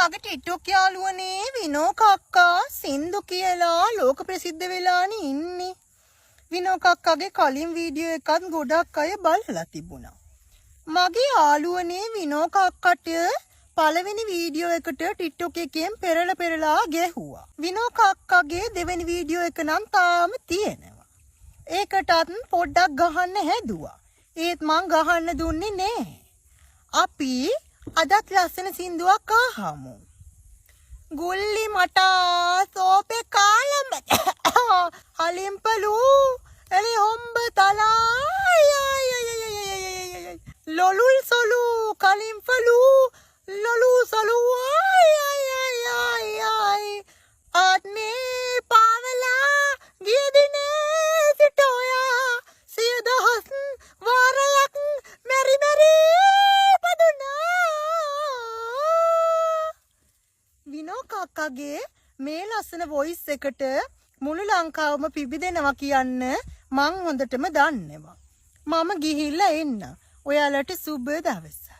මගේ ටික්ටොක් යාළුවනේ විනෝ කක්කා සින්දු කියලා ලෝක ප්‍රසිද්ධ වෙලානේ ඉන්නේ. විනෝ කක්කාගේ කලින් වීඩියෝ එකත් ගොඩක් අය බලලා තිබුණා. මගේ යාළුවනේ විනෝ කක්කට පළවෙනි වීඩියෝ එකට ටික්ටොක් එකෙන් පෙරලා ගැහුවා. විනෝ කක්කාගේ දෙවෙනි වීඩියෝ එක නම් තාම තියෙනවා. ඒකටත් පොඩ්ඩක් ගහන්න හැදුවා. ඒත් මං ගහන්න දුන්නේ නෑ. අපි අදත් ලස්සන සින්දුවක් අහමු. ගුල්ලි මටා සෝපේ කාලම හලිම්පලු එලි හොම්බ තලා ලොලුල් සොලු කලිම්පලු ලොලු සොලු ආත්මේ පාවලා ගිය දිනේ සිටෝයා සිය දහස් වාරයක් මෙරි විනෝ කක්කගේ මේ ලස්සන වොයිස් එකට මුළු ලංකාවම පිබිදෙනවා කියන්න මං හොඳටම දන්නවා. මම ගිහිල්ලා එන්න. ඔයාලට සුබ දවසක්.